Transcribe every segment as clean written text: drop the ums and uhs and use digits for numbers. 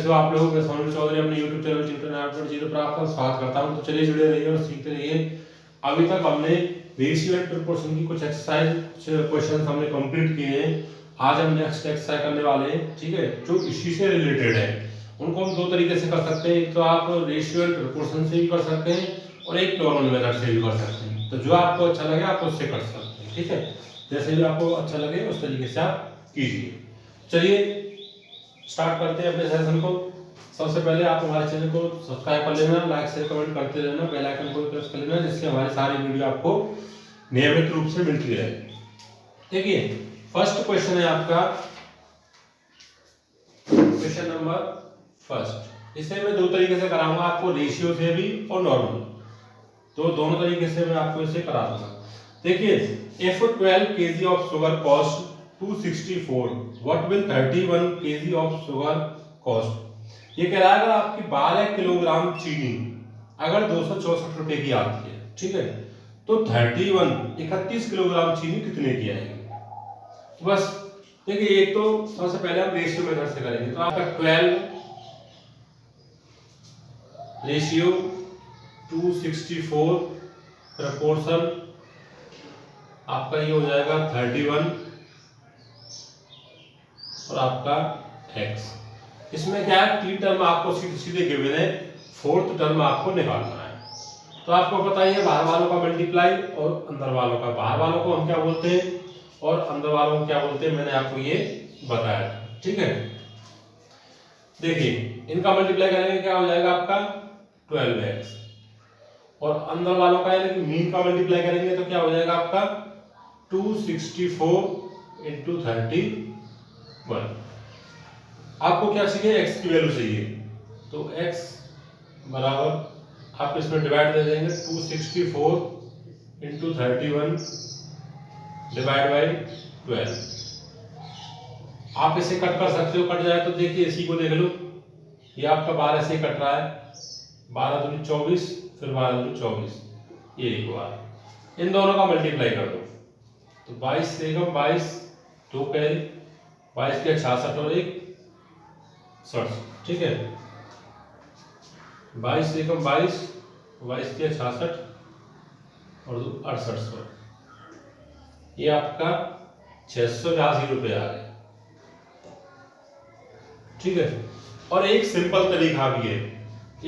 कैसे हो आप लोग? मैं सोनू चौधरी अपने YouTube चैनल ट्यूटर पर आपका स्वागत करता हूं। तो चलिए जुड़े रहिए और सीखते रहिए। अभी तक हमने रेशियो एंड प्रोपोर्शन की कुछ एक्सरसाइज, कुछ क्वेश्चन हमने कंप्लीट किए हैं। आज हम नेक्स्ट एक्सरसाइज करने वाले हैं, ठीक है, जो इसी से रिलेटेड है। उनको हम दो तरीके से कर सकते हैं, एक तो आप रेशियो एंड प्रोपोर्शन से भी कर सकते हैं और एक नॉर्मल मेथड से भी कर सकते हैं। तो जो आपको अच्छा लगे आप उससे कर सकते हैं, ठीक है, जैसे भी आपको अच्छा लगे उस तरीके से आप कीजिए। चलिए स्टार्ट करते हैं अपने सेशन को। सबसे पहले आप हमारे चैनल को सब्सक्राइब कर लेना, लाइक शेयर कमेंट करते रहना, बेल आइकन को प्रेस कर लेना, जिससे हमारी सारी वीडियो आपको नियमित रूप से मिलती रहे। देखिए फर्स्ट क्वेश्चन है आपका, क्वेश्चन नंबर फर्स्ट। इसे मैं दो तरीके से कराऊंगा आपको, रेशियो से भी और नॉर्मल, तो दोनों तरीके से मैं आपको इसे करा दूंगा। देखिए, if 12 kg of sugar cost 264, what will 31 kg of sugar cost? ये कह रहा है अगर आपकी 12 किलोग्राम चीनी अगर 264 रुपए की आती है, ठीक है, तो 31 किलोग्राम चीनी कितने की आएगी? तो बस देखिए, एक तो सबसे पहले हम रेशियो मेथड से करेंगे। तो आपका 12 रेशियो 264 प्रपोर्शन आपका ये हो जाएगा 31 और आपका x। इसमें क्या है, तीन टर्म आपको सीधे सीधे गिवन है, फोर्थ टर्म आपको निकालना है। तो आपको पता ही है बाहर वालों का मल्टीप्लाई और अंदर वालों का। बाहर वालों को हम क्या बोलते हैं और अंदर वालों को क्या बोलते हैं, मैंने आपको ये बताया, ठीक है। देखिए इनका मल्टीप्लाई करेंगे क्या हो जाएगा आपका 12x, और अंदर वालों का यानी कि मीन का मल्टीप्लाई करेंगे तो क्या हो जाएगा आपका 264 इंटू 31। आपको क्या चाहिए, x की वैल्यू चाहिए, तो x बराबर आप इसमें डिवाइड दे देंगे 264 इंटू 31 डिवाइड बाई 12। आप इसे कट कर सकते हो, कट जाए तो देखिए इसी को देख लो, ये आपका 12 से कट रहा है, 12 दूनी 24, फिर 12 दूनी 24, ये एक बार इन दोनों का मल्टीप्लाई कर दो तो 22 से 22, 2 कैरी, 22 के 66 और 1 67, ठीक है, 22 से 22, 22 के 66 और 2 68, ये आपका 682 रुपये आ गए, ठीक है। और एक सिंपल तरीका भी है,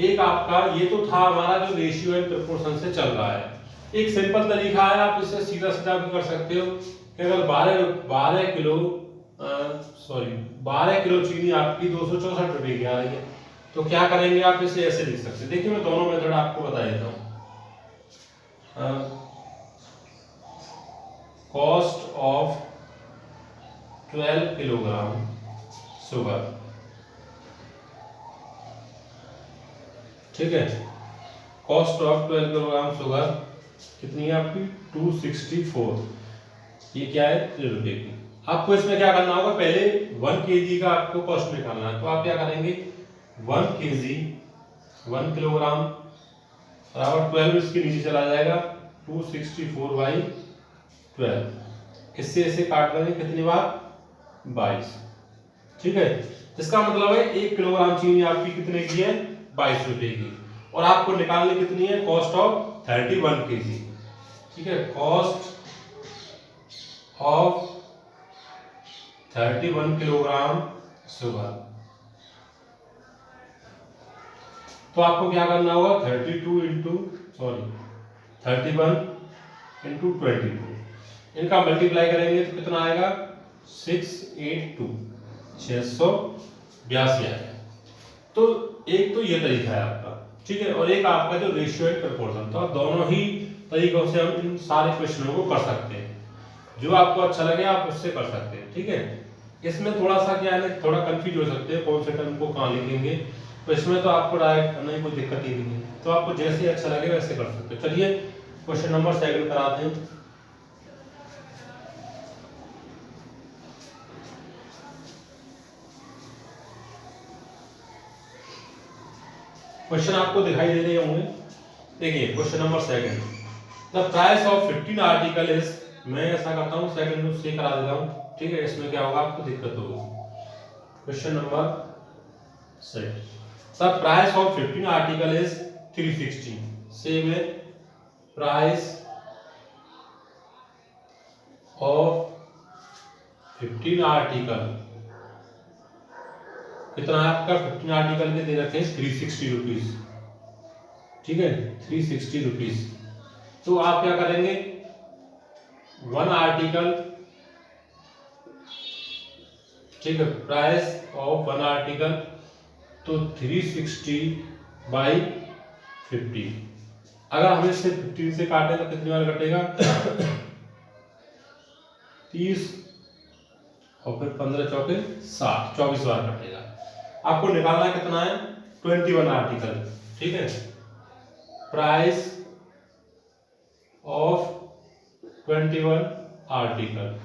एक आपका ये तो था हमारा जो रेशियो एंड प्रोपोर्शन से चल रहा है। एक सिंपल तरीका है, आप इसे सीधा सीधा भी कर सकते हो कि अगर 12 किलो चीनी आपकी 264 रुपए की आ रही है, तो क्या करेंगे, आप इसे ऐसे लिख सकते हैं। देखिए मैं दोनों मेथड आपको बता देता हूँ। कॉस्ट ऑफ 12 किलोग्राम शुगर, ठीक है, कॉस्ट ऑफ 12 किलोग्राम शुगर कितनी है आपकी 264, ये क्या है 3 रुपए की। आपको इसमें क्या करना होगा, पहले 1 kg का आपको कॉस्ट निकालना है। तो आप क्या करेंगे, 1 kg 1 किलोग्राम बराबर 12, इसके नीचे चला जाएगा 264 बाई 12, इससे इसे काट देंगे कितनी बार 22, ठीक है। इसका मतलब है 1 किलोग्राम चीनी आपकी कितने की है 22 रुपए की, और आपको निकालनी कितनी है, कॉस्ट ऑफ 31 kg, ठीक है, कॉस्ट ऑफ 31 किलोग्राम शुगर। तो आपको क्या करना होगा, 31 इंटू 22, इनका मल्टीप्लाई करेंगे तो कितना आएगा 682, 682 आएगा। तो एक तो ये तरीका है आपका, ठीक है, और एक आपका जो रेशियो एंड प्रोपोर्शन। तो आप दोनों ही तरीकों से हम इन सारे क्वेश्चनों को कर सकते हैं, जो आपको अच्छा लगे आप उससे कर सकते हैं, ठीक है। इसमें थोड़ा सा क्या है, थोड़ा कंफ्यूज हो सकते हैं कौन से टर्म को कहाँ लिखेंगे, तो इसमें तो आपको डायरेक्ट करने की कोई दिक्कत ही नहीं है, तो आपको जैसे अच्छा लगे वैसे कर सकते हो। चलिए क्वेश्चन नंबर 2 कराते हैं। क्वेश्चन आपको दिखाई दे रहे होंगे। देखिए question number 2, the price of 15 article is, मैं ऐसा करता हूँ सेकंड से करा देता हूँ, ठीक है, इसमें क्या होगा आपको दिक्कत होगी। Question number set. The price of 15 article is 360. Same है, price of 15 आर्टिकल कितना है आपका? 15 आर्टिकल के दे रखे हैं 360 रुपीज, ठीक है, 360 रुपीज। तो आप क्या करेंगे, 1 आर्टिकल, ठीक है, प्राइस ऑफ 1 आर्टिकल, तो 360 बाई 50। अगर हम इसे 15 से काटें तो कितनी बार कटेगा? 30 और फिर 15 चौके 60, 24 बार कटेगा। आपको निकालना कितना है? 21 आर्टिकल, ठीक है, प्राइस ऑफ 21 आर्टिकल।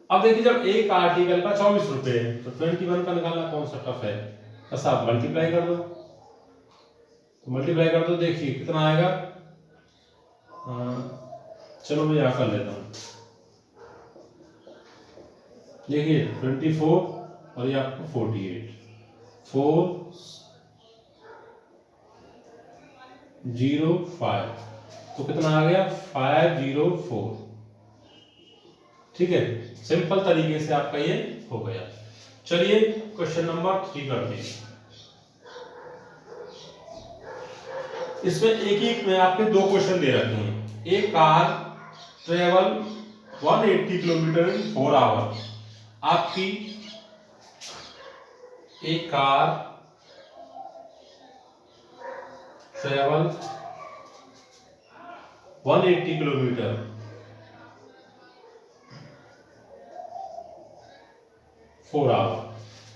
अब देखिए जब एक आर्टिकल का 24 रुपए है तो 21 का निकालना कौन सा टफ है? बस आप मल्टीप्लाई कर दो, तो मल्टीप्लाई कर दो, देखिए कितना आएगा। चलो मैं यहाँ कर लेता हूँ, देखिए 24 और ये आपको 48, 405, तो कितना आ गया? 504, ठीक है। सिंपल तरीके से आपका ये हो गया। चलिए क्वेश्चन नंबर 3 करते हैं। इसमें एक में आपके 2 क्वेश्चन दे रखे हैं। एक car travel 180 kilometre in 4 hour. आपकी एक कार ट्रेवल 180 किलोमीटर 4 आवर,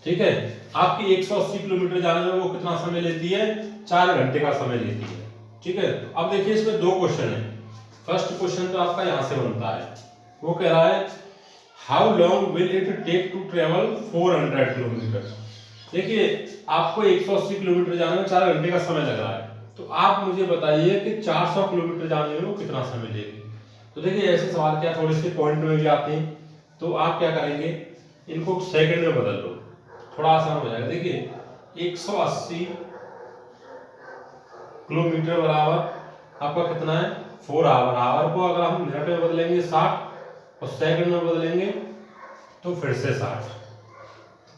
ठीक है। आपकी 180 किलोमीटर जाने में वो कितना समय लेती है? 4 घंटे का समय लेती है, ठीक है। अब देखिए इसमें 2 क्वेश्चन है। फर्स्ट क्वेश्चन तो आपका यहां से बनता है, वो कह रहा है how long will it take to travel 400 kilometre. देखिए आपको 180 किलोमीटर जाने में 4 घंटे का समय लग रहा है, तो आप मुझे बताइए कि 400 किलोमीटर जाने में वो कितना समय लेगी। तो देखिए ऐसे सवाल क्या थोड़े से पॉइंट में भी आते हैं, तो आप क्या करेंगे, इनको सेकंड में बदल लो, थोड़ा आसान हो जाएगा। देखिए 180 किलोमीटर बराबर आपका कितना है? 4 आवर। आवर को अगर हम मिनट में बदलेंगे 60 और सेकंड में बदलेंगे तो फिर से 60,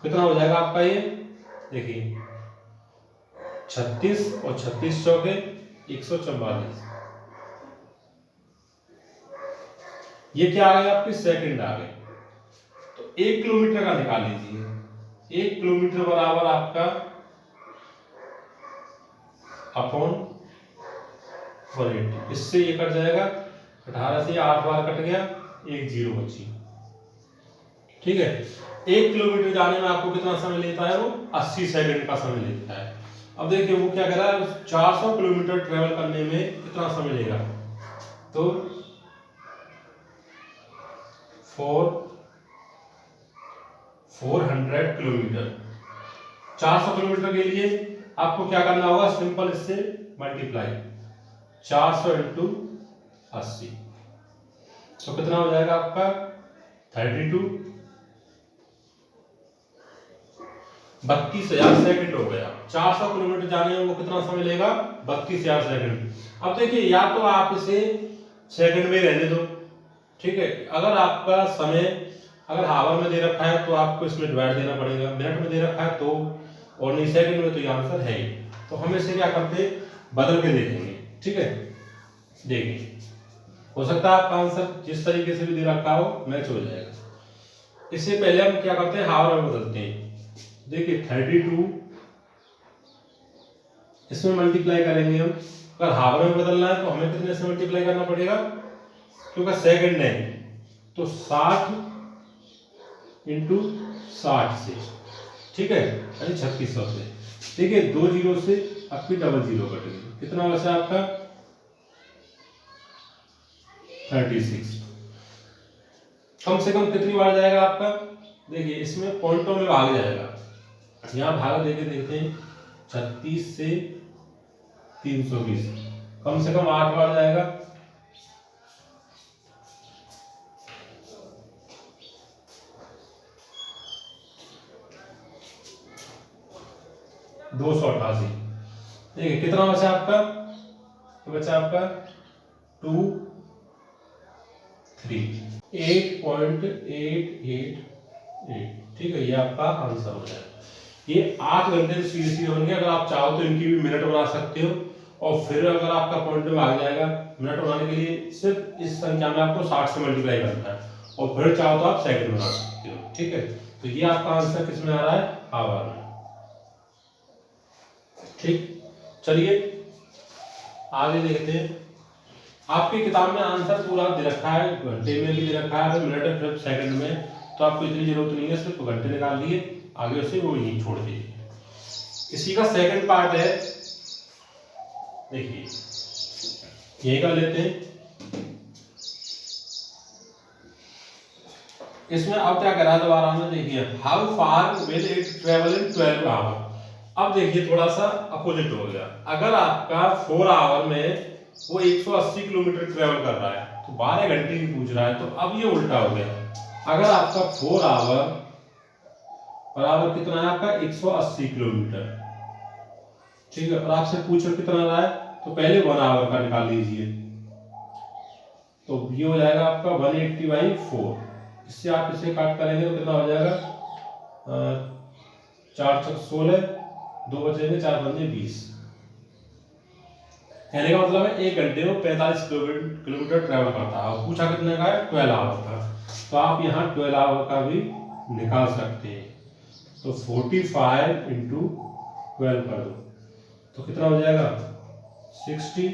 कितना हो जाएगा आपका ये? देखिए 36 और 36 चौके 144, ये क्या आ गया? आपकी सेकंड आ गए। तो 1 किलोमीटर का निकाल लीजिए। 1 किलोमीटर बराबर आपका अपॉन 180, इससे ये कट जाएगा, 18 से 8 बार कट गया, 1 जीरो बची, ठीक है। 1 किलोमीटर जाने में आपको कितना समय लेता है? वो 80 सेकंड का समय लेता है। अब देखिए वो क्या कह रहा है, 400 किलोमीटर ट्रेवल करने में कितना समय लेगा? तो 400 किलोमीटर, 400 किलोमीटर के लिए आपको क्या करना होगा? सिंपल इससे मल्टीप्लाई, 400 इंटू 80, तो कितना हो जाएगा आपका? 32, 32,000 सेकंड हो गया। 400 किलोमीटर जाने में वो कितना समय लेगा? 32,000 सेकंड। अब देखिए या तो आप इसे सेकंड में रहने दो, ठीक है। अगर आपका समय अगर हावर में दे रखा है तो आपको इसमें डिवाइड देना पड़ेगा, मिनट में दे रखा है तो, और नहीं सेकंड में, तो ये आंसर है ही। तो हम इसे क्या करते, बदल के देखेंगे, ठीक है। देखिए हो सकता है आपका आंसर जिस तरीके से भी दे रखा हो मैच हो जाएगा। इससे पहले हम क्या करते हैं, हावर में बदलते हैं। देखिए 32 इसमें मल्टीप्लाई करेंगे हम। अगर हावर में बदलना है तो हमें कितने से मल्टीप्लाई करना पड़ेगा? क्योंकि सेकंड है तो 60 इंटू 60 से, ठीक है, यानी 3600 से। देखिए 2 जीरो से आपकी डबल जीरो कट गई, कितना बचा आपका? 36। कम से कम कितनी बार जाएगा आपका? देखिए इसमें पॉइंटों में भाग जाएगा, यहाँ भाग देके देखते हैं, 36 से 320, कम से कम 8 बार जाएगा। 288। देखिए कितना बचा आपका, तो बचा आपका 2 3 8.888। ठीक है, ये आपका आंसर हो जाएगा। ये 8 घंटे सीरीज होंगे। अगर आप चाहो तो इनकी भी मिनट बना सकते हो, और फिर अगर आपका पॉइंट में आ जाएगा मिनट बनाने के लिए सिर्फ इस संख्या में आपको 60 से मल्टीप्लाई करना है, और फिर चाहो तो आप सेकंड बना सकते हो। ठीक है, तो ये आपका आंसर किस में आ रहा है, आवर में। ठीक, चलिए आगे देखते हैं। आपकी किताब में आंसर पूरा दे रखा है, घंटे में भी दे रखा है, मिनट फिर सेकंड में, तो आपको इतनी जरूरत नहीं है, सिर्फ घंटे निकाल लिए, आगे उसे वो यही छोड़ दीजिए। इसी का सेकंड पार्ट है, देखिए यही कर लेते हैं। इसमें अब क्या करा दोबारा में, देखिए how far will it travel in 12 hour. अब देखिए थोड़ा सा अपोजिट हो गया। अगर आपका 4 आवर में वो 180 किलोमीटर ट्रेवल कर रहा है, तो 12 घंटे की पूछ रहा है, तो अब ये उल्टा हो गया। अगर आपका 4 आवर बराबर कितना है आपका 180 किलोमीटर, ठीक है, और आपसे पूछो कितना रहा है, तो पहले 1 आवर का निकाल लीजिए, तो ये हो जाएगा आपका 180/4। इससे आप इसे काट करेंगे तो कितना हो जाएगा, 4 × 16, 2 बचेंगे, 4 × 5 = 20। कहने का मतलब है 1 घंटे में 45 किलोमीटर ट्रेवल करता है, और पूछा कितने का है, 12 आवर का। तो आप यहाँ 12 आवर का भी निकाल सकते हैं। तो 45 × 12 कर दो, तो कितना हो जाएगा, 60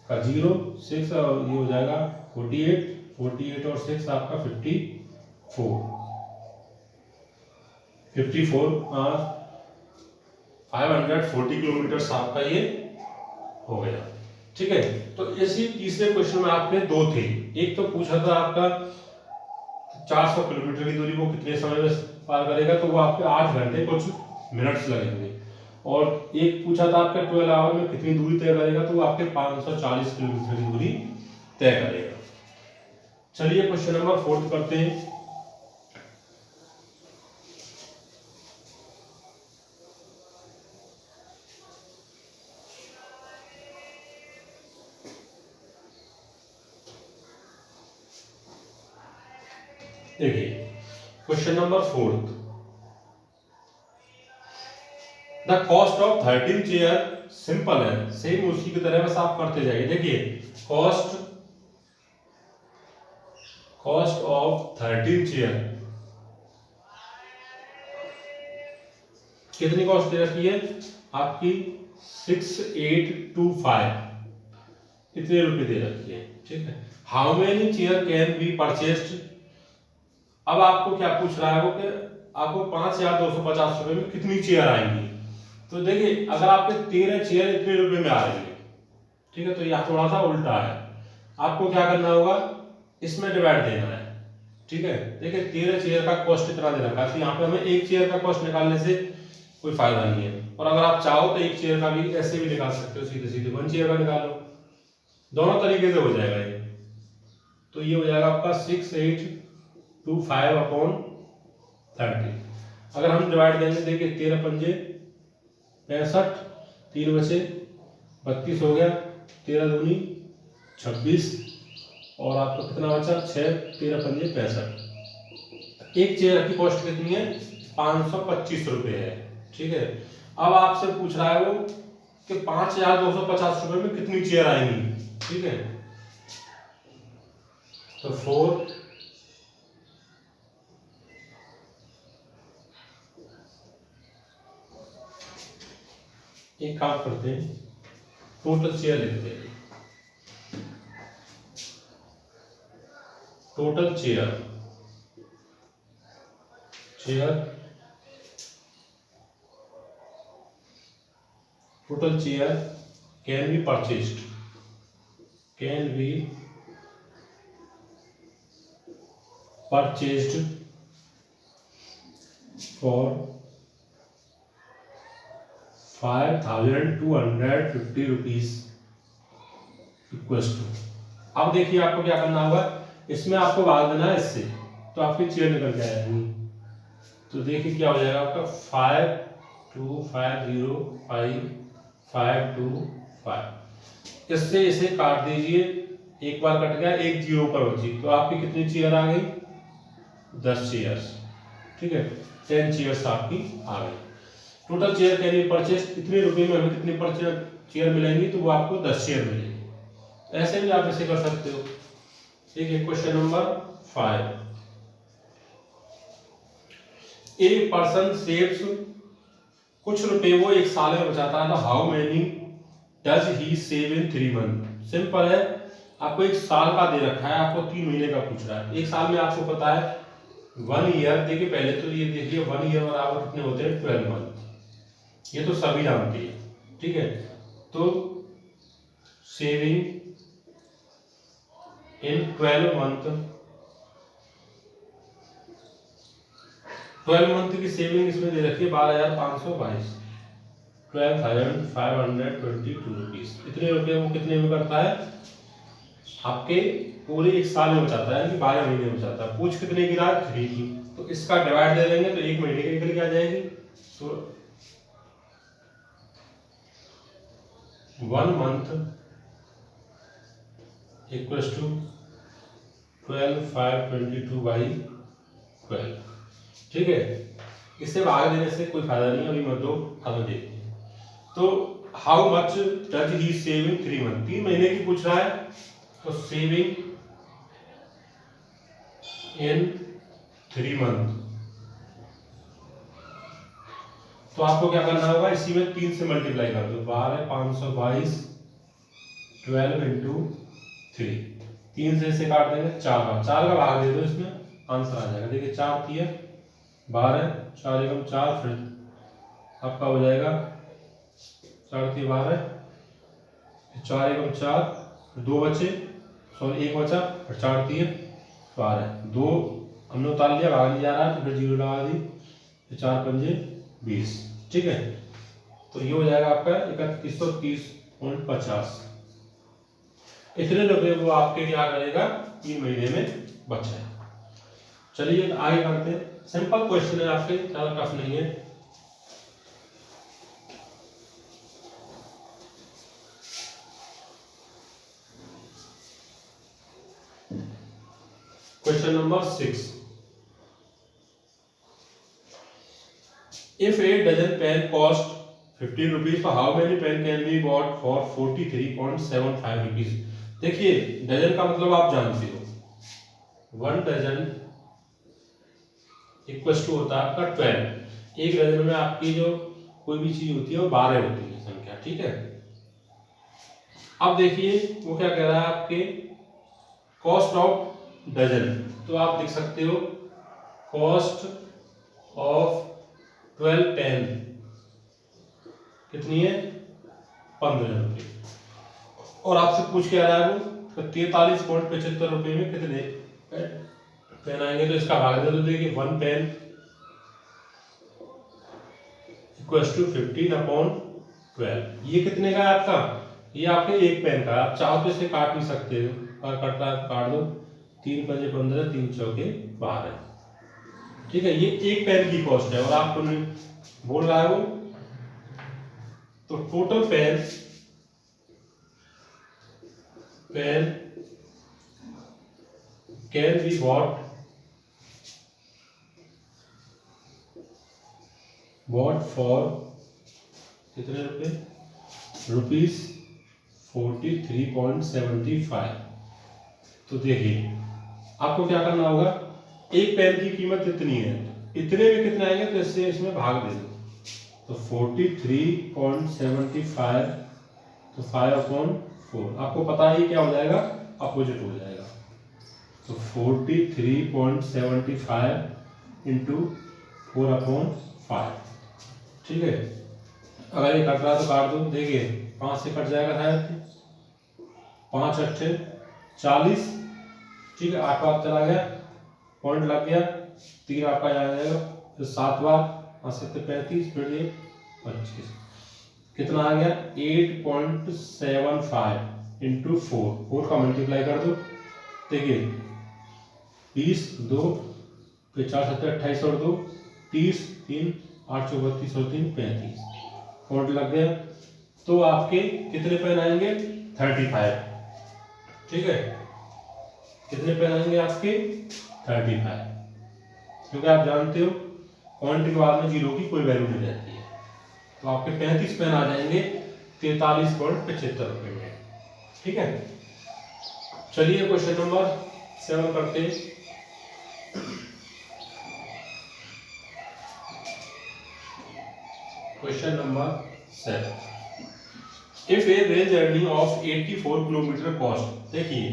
का 0 6, और ये हो जाएगा 48 और 6 आपका 54 540 किलोमीटर आपका ये हो गया। ठीक है, तो इसी तीसरे क्वेश्चन में आपने 2 थे। एक तो पूछा था आपका 400 किलोमीटर की दूरी वो कितने समय में पार करेगा, तो वो आपके 8 घंटे कुछ मिनट्स लगेंगे। और एक पूछा था आपके 12 आवर में कितनी दूरी तय करेगा, तो वो आपके 540 किलोमीटर की दूरी तय करेगा। चलिए क्वेश्चन नंबर 4 करते हैं। देखिए question number 4, the cost of 13 chair, simple है, सेम उसी की तरह बस आप करते जाइए। देखिए कॉस्ट ऑफ 13 चेयर, कितनी कॉस्ट दे रखी है आपकी, 6825, इतने रुपए दे रखी है। ठीक है, how many chair can be purchased. अब आपको क्या पूछ रहा है वो, कि आपको 5250 रुपए में कितनी चेयर आएंगी। तो देखिए अगर आपके 13 चेयर इतने रुपए में आ रही है, ठीक है, तो यह थोड़ा सा उल्टा है। आपको क्या करना होगा, इसमें डिवाइड देना है। ठीक है, देखिए 13 चेयर का कॉस्ट इतना दे रखा है, तो यहाँ पे हमें एक चेयर का कॉस्ट निकालने से कोई फायदा नहीं है। और अगर आप चाहो तो एक चेयर का भी ऐसे भी निकाल सकते हो, सीधे सीधे 1 चेयर का निकालो, दोनों तरीके से हो जाएगा ये। तो ये हो जाएगा आपका 6825/30। अगर हम डिवाइड देंगे, देखिए 13 पंजे 65, 3 बचे 32 हो गया, 13 दूनी 26, और आपको कितना बचा 6, 13 पंजे 65। एक चेयर की कॉस्ट कितनी है, 525 रुपए है। ठीक है, अब आपसे पूछ रहा है वो कि 5250 रुपए में कितनी चेयर आएंगी। ठीक है, तो 4 एक काम करते हैं, टोटल चेयर लिखते हैं। Total chair can be purchased for 5250 rupees equals to. अब देखिए आपको क्या करना होगा, इसमें आपको भाग देना है इससे, तो आपकी चेयर निकल जाएगी। तो देखिए क्या हो जाएगा आपका 2505525। इससे इसे काट दीजिए, एक बार कट गया, एक जीरो पर बची, तो आपकी कितनी चेयर आ गई? 10 चेयर्स। ठीक है, 10 चेयर्स आपकी आ गई। Total chair can B purchase, इतने रुपए में हमें कितनी चेयर मिलेंगी? तो वो आपको 10 चेयर मिलेंगी। ऐसे भी आप इसे कर सकते हो। ठीक है, क्वेश्चन नंबर 5। एक पर्सन सेव्स, कुछ रुपए वो एक साल में बचाता है, तो how many does he save in 3 month? Simple है, आपको एक साल का दे रखा है, आपको 3 महीने का पूछ रहा है। एक साल में आपको पता है 1 ईयर, देखिए पहले तो ये देखिए 1 ईयर बराबर कितने होते हैं? 12 मंथ, ये तो सभी जानते हैं। ठीक है, तो सेविंग इन 12 मंथ, 12 मंथ की सेविंग इसमें दे रखी है 12,522, 12,522 रुपीज। इतने रुपये वो कितने में करता है? आपके पूरे एक साल में बचाता है, यानी 12 महीने में बचाता है। पूछ कितने की रहा? 3 की, तो इसका डिवाइड दे देंगे तो एक महीने की निकल के आ जाएगी। तो 1 मंथ इक्वल्स टू 12,522/12। ठीक है, इससे भाग देने से कोई फायदा नहीं है, अभी मत दो, हल देखते हैं। तो how much does he save in 3 month? 3 महीने की पूछ रहा है, तो सेविंग इन 3 मंथ, तो आपको क्या करना होगा? इसी में 3 से मल्टीप्लाई कर दो। 12,522 12 इंटू 3, 3 से इसे काट देंगे, 4 का भाग दे दो, इसमें आंसर आ जाएगा। देखिए 4 3 12, 4 एकम 4, फिर आपका हो जाएगा 4 3 12, 4 एकम 4, 2 बचे, सॉरी 1 बचा, और 4 3 12, 2 हमने उतार लिया, भाग नहीं जा रहा है, तो फिर जीरो लगा दी, 4 पंजे 20। ठीक है, तो ये हो जाएगा आपका 3130.50। इतने रुपए वो आपके क्या करेगा? 3 महीने में बचा है। चलिए आगे करते हैं। सिंपल क्वेश्चन है आपके, ज्यादा टफ नहीं है। Question number 6। If a dozen pen cost 15 rupees, तो how many pen can be bought for 43.75 rupees? देखिए डजन का मतलब आप जानते हो, 1 डजन इक्वल्स टू होता है आपका 12। एक डजन में आपकी जो कोई भी चीज होती है वो 12 होती है संख्या। ठीक है, अब देखिए वो क्या कह रहा है आपके कॉस्ट ऑफ डजन, तो आप देख सकते हो कॉस्ट ऑफ 12 पेन कितनी है? 15 रुपये। और आपसे पूछ के आ रहा है वो 43.75 रुपये में कितने पेन आएंगे, तो इसका भाग दे दो। देखिए 1 पेन इक्वल्स टू 15/12। ये कितने का है आपका? ये आपके एक पेन का। आप चाहो तो इसे काट नहीं सकते हो, और कटना काट दो, 3 पंजे 15, 3 चौके 12। ठीक है, ये एक पेन की कॉस्ट है, और आपको बोल रहा है वो, तो total pen can be bought for कितने रुपए? ₹43.75। तो देखिए आपको क्या करना होगा, एक पेन की कीमत इतनी है, इतने में कितने आएंगे, तो इससे इसमें भाग दे दो, तो 43.75, तो 5/4, आपको पता ही क्या हो जाएगा? अपोजिट हो जाएगा। तो 43.75 इंटू 4/5। ठीक है, अगर ये कट रहा है तो काट दो। देखिए 5 से कट जाएगा शायद, 5 8 40। ठीक है, 8 बार चला गया, पॉइंट लग गया, 3 आपका आ जाएगा, फिर 7 बार, 7 35, फिर ये 25, कितना आ गया? 8.75 इंटू 4 का मल्टीप्लाई कर दो। देखिए 20 2, फिर 4 7 28 और 2 30, 3 8 चौक 32 और 3 35, कोड लग गया। तो आपके कितने पेन आएंगे 35, ठीक है, कितने पेन आएंगे आपके 35, क्योंकि आप जानते हो पॉइंट के बाद में जीरो की कोई वैल्यू नहीं रहती है। तो आपके 35 पेन आ जाएंगे 43.75 रुपये में, ठीक है। चलिए क्वेश्चन नंबर 7 करते हैं। Question number 7, if A rail journey of 84 kilometre cost, देखिए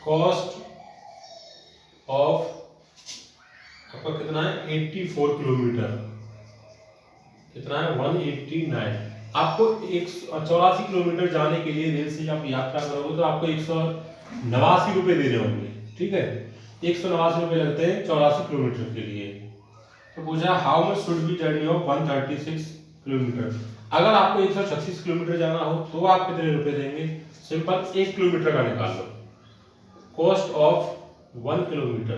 कॉस्ट ऑफ आपका कितना है 84 किलोमीटर, कितना है 189। आपको 184 किलोमीटर जाने के लिए रेल से आप यात्रा करोगे तो आपको 189 रुपये देने होंगे, ठीक है। 189 रुपये लगते हैं 84 किलोमीटर के लिए। तो पूछा how much should be journey of 136 kilometre, अगर आपको 136 किलोमीटर जाना हो तो आप कितने रुपए देंगे। सिंपल 1 किलोमीटर का निकाल लो, कॉस्ट ऑफ 1 किलोमीटर,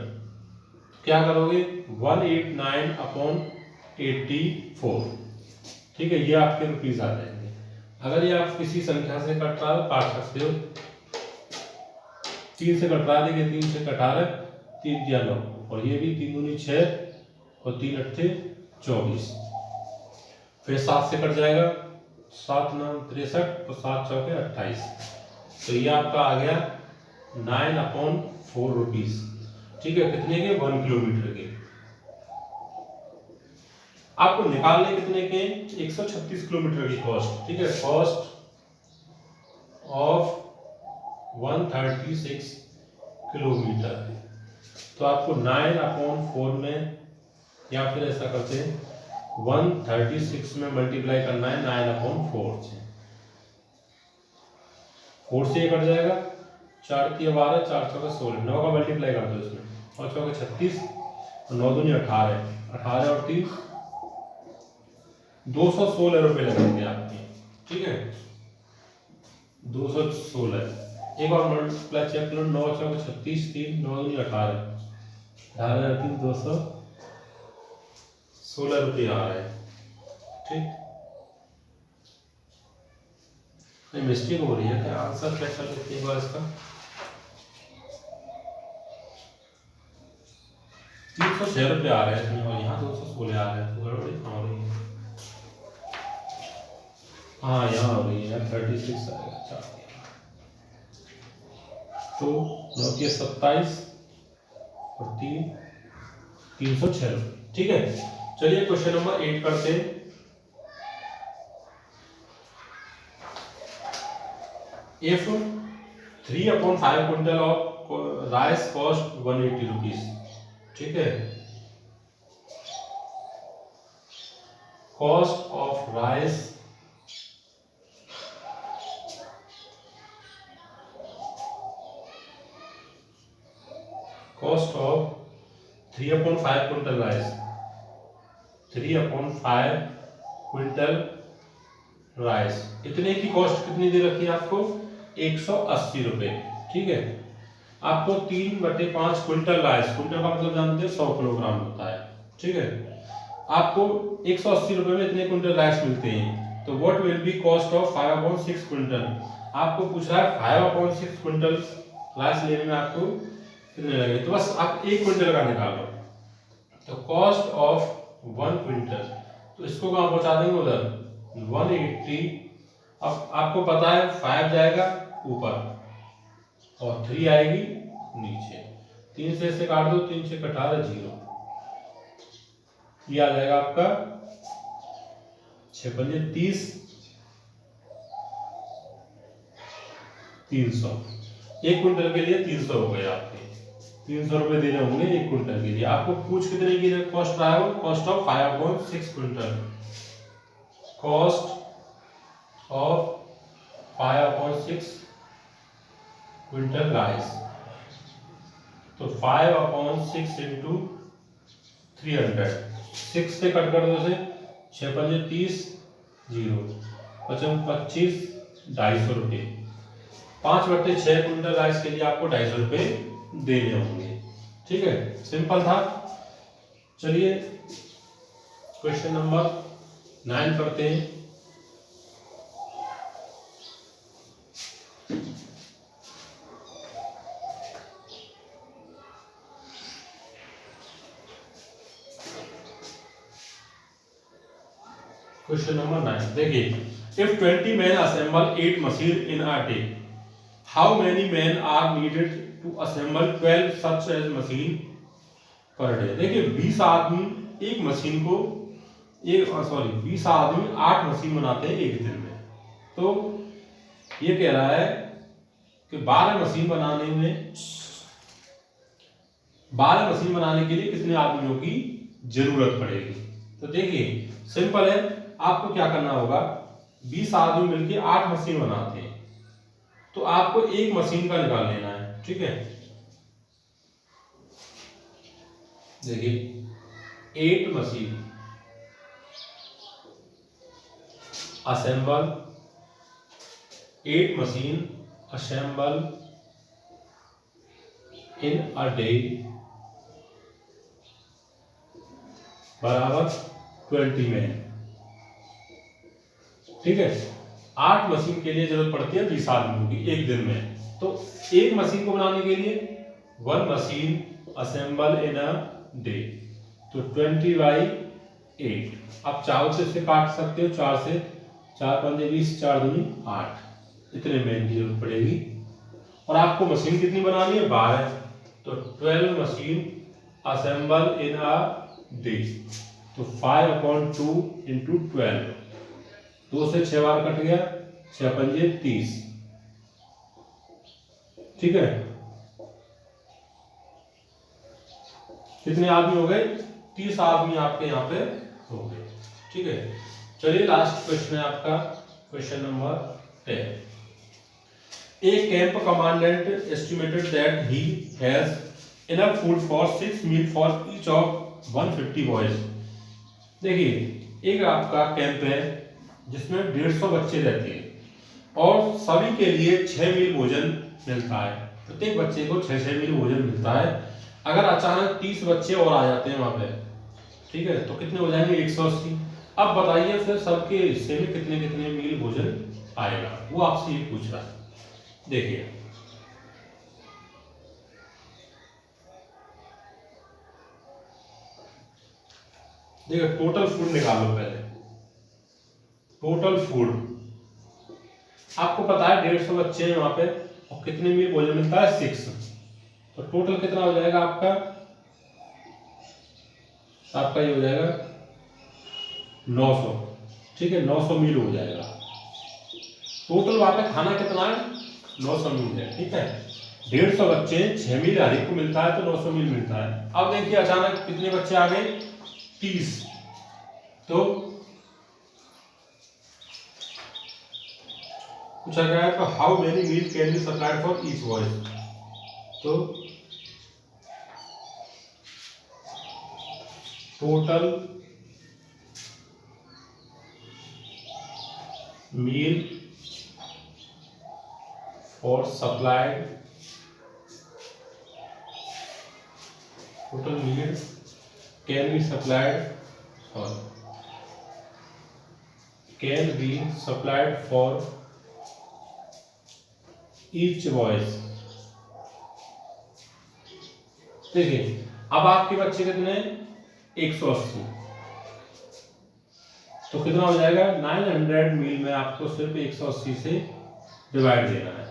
क्या करोगे 189/84, ठीक है, ये आपके रुपीज आ जाएंगे। अगर ये आप किसी संख्या से कट रहा हो काट सकते हो, 3 से कट रहा है, देखिए 3 से कटा रहे 3 दिया 9, और ये भी 3 दूनी 6 और 3 अट्ठे 24, फिर 7 से कट जाएगा 7 9 63 और 7 चौके 28, तो ये आपका आ गया 9/4 रुपीज, ठीक है, कितने के 1 किलोमीटर के। आपको निकालने कितने के 136 किलोमीटर की कॉस्ट, ठीक है, कॉस्ट ऑफ 136 किलोमीटर, तो आपको 9/4 में, या फिर ऐसा करते हैं 136 में मल्टीप्लाई करना है 9/4 से, 4 से ये कट जाएगा, 4 की 12 4 चौका 16, 9 का मल्टीप्लाई कर दो इसमें, और चौका 36 और 9 दूनी 18, 18 और 30 216 रुपये लगेंगे आपके, ठीक है, 216। एक और मल्टीप्लाई चेक करो, 9 चौका 36 3 9 दूनी 18, 18 3 216 रुपये आ रहे हैं, ठीक। मिस्टेक हो रही है क्या, आंसर चेक कर लेते हैं एक बार इसका। 306 रुपये आ रहे हैं इसमें, और यहाँ 216 आ रहे हैं, तो गड़बड़ी कहाँ हो रही है। हाँ यहाँ हो रही है 36 आएगा, अच्छा, तो 9 के 27 और 306 रुपये, ठीक है। चलिए क्वेश्चन नंबर 8 करते हैं। If 3/5 quintal of rice cost 180 rupees, ठीक है, cost of rice cost of 3/5 quintal rice, 3/5 quintal rice, इतने की कॉस्ट कितनी दे रखी है आपको 180 रुपये, ठीक है। आपको 3/5 क्विंटल राइस, क्विंटल का मतलब जानते हैं 100 किलोग्राम होता है, ठीक है, आपको 180 रुपये में इतने क्विंटल राइस मिलते हैं, तो what will be cost of 5/6 quintal, आपको पूछ रहा है 5/6 क्विंटल राइस लेने में आपको कितने लगेंगे, तो बस आप 1 क्विंटल का निकालो, तो कॉस्ट ऑफ 1 क्विंटल, तो इसको कहाँ पहुंचा देंगे उधर 180, अब आपको पता है 5 जाएगा ऊपर और 3 आएगी नीचे, 3 से काट दो, 3 से कटा 0, ये आ जाएगा आपका 6 पंजे 30, 300, 1 क्विंटल के लिए 300 हो गए आपके, 300 रुपये देने होंगे 1 क्विंटल के लिए। आपको पूछ कितने की कॉस्ट रहा है, cost of 5/6 quintal, cost of 5/6 quintal rice, तो 5/6 इंटू 300, 6 से कट कर दो, से 6 पंजे 30, 0 पचम 25, 250 रुपये, 5/6 क्विंटल राइस के लिए आपको 250 रुपये देने होंगे, ठीक है, सिंपल था। चलिए क्वेश्चन नंबर 9 करते हैं। क्वेश्चन नंबर 9 देखिए, if 20 men assemble 8 machine in a day, how many men are needed to assemble 12 such as machine per day। देखिए 20 आदमी एक मशीन को 20 आदमी 8 मशीन बनाते हैं एक दिन में। तो ये कह रहा है कि 12 मशीन बनाने के लिए कितने आदमियों की जरूरत पड़ेगी। तो देखिए सिंपल है, आपको क्या करना होगा, 20 आदमी मिलकर 8 मशीन बनाते हैं, तो आपको एक मशीन का निकाल लेना है। ठीक है, देखिए 8 machine assemble 8 machine assemble in a day बराबर 20 मैन। ठीक है, 8 मशीन के लिए जरूरत पड़ती है 20 आदमियों की एक दिन में। तो एक मशीन को बनाने के लिए 1 machine assemble in a day, तो 20/8। आप चाहो तो इसे काट सकते हो, 4 से 4 पंजे 20, 4 दूनी 8, इतने मैन की जरूरत पड़ेगी। और आपको मशीन कितनी बनानी है, 12, तो 12 machine assemble in a day, तो 5/2 इंटू 12, 2 से 6 बार कट गया, 6 पंजे 30। ठीक है, कितने आदमी हो गए, 30 आदमी आपके यहाँ पे हो गए। ठीक है, चलिए लास्ट क्वेश्चन है आपका question number 10। A camp commandant estimated that he has enough food for 6 meal for each of 150 boys. देखिए एक आपका कैंप है जिसमें 150 बच्चे रहते हैं और सभी के लिए 6 मील भोजन मिलता है, प्रत्येक बच्चे को 6 मील भोजन मिलता है। अगर अचानक 30 बच्चे और आ जाते हैं वहां पे, ठीक है, तो कितने हो जाएंगे, 180। अब बताइए फिर सबके हिस्से में कितने कितने मील भोजन आएगा, वो आपसे ये पूछ रहा है। देखिए टोटल फूड निकालो पहले। टोटल फूड आपको पता है 150 बच्चे हैं वहां पे और कितने मील भोजन मिलता है, 6, तो टोटल कितना हो जाएगा आपका ये हो जाएगा 900। ठीक है, 900 मील हो जाएगा टोटल। वहां पे खाना कितना है, 900 मील है। ठीक है, 150 बच्चे 6 मील हर एक को मिलता है, तो 900 मील मिलता है। अब देखिए अचानक कितने बच्चे आ गए, 30, तो पूछा गया है तो how many meal can be supplied for each boy. तो total meal for supplied, total meal can be supplied for each boys. देखिए अब आपके बच्चे कितने, 180, तो कितना हो जाएगा, 900 मील में आपको सिर्फ 180 से डिवाइड देना है।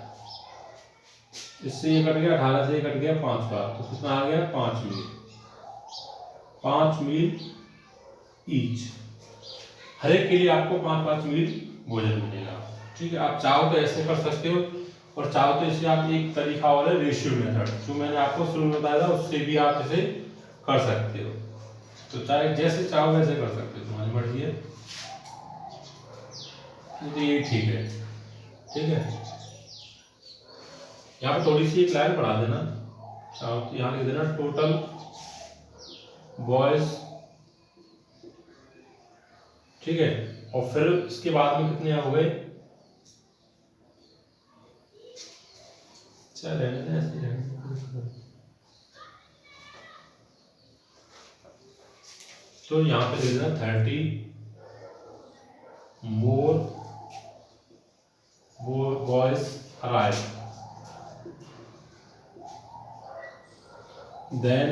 इससे ये कट गया, 18 से ये कट गया 5 बार, तो कितना आ गया, 5 मील। 5 मील ईच, हर एक के लिए आपको 5-5 मील भोजन मिलेगा। ठीक है, आप चाहो तो ऐसे कर सकते हो और चाहो तो इसे आप एक तरीका और है रेशियो मेथड, जो मैंने आपको शुरू में बताया था, उससे भी आप इसे कर सकते हो। तो चाहे जैसे चाहो वैसे कर सकते हो, तुम्हारी मर्जी है। तो ये ठीक है। ठीक है, यहाँ पे थोड़ी सी एक लाइन बढ़ा देना, चाहो तो यहाँ लिख देना टोटल बॉयज। ठीक है, और फिर इसके बाद में कितने हो गए, चल ऐसे तो यहाँ पे दे देना 30 more boys arrive then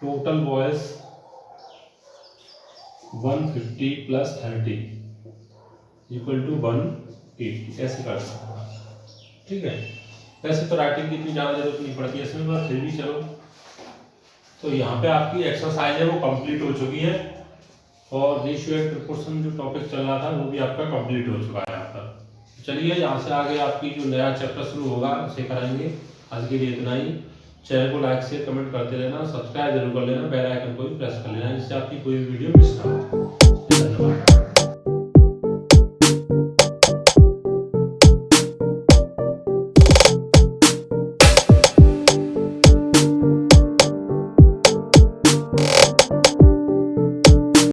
total boys 150 plus 30 equal to 180। ऐसे कर सकते हैं, ठीक है। वैसे तो राइटिंग की इतनी ज़्यादा जरूरत नहीं पड़ती है इसमें, पर फिर भी चलो। तो यहाँ पे आपकी एक्सरसाइज है वो कंप्लीट हो चुकी है, और रेशियो एंड प्रोपोर्शन जो टॉपिक चल रहा था वो भी आपका कंप्लीट हो चुका है यहाँ पर। चलिए यहाँ से आगे आपकी जो नया चैप्टर शुरू होगा उसे कराएंगे। आज के लिए इतना ही। चैनल को लाइक शेयर कमेंट करते रहना, सब्सक्राइब जरूर कर लेना, बेल आइकन को भी प्रेस कर लेना, जिससे आपकी कोई भी वीडियो मिस ना हो। धन्यवाद।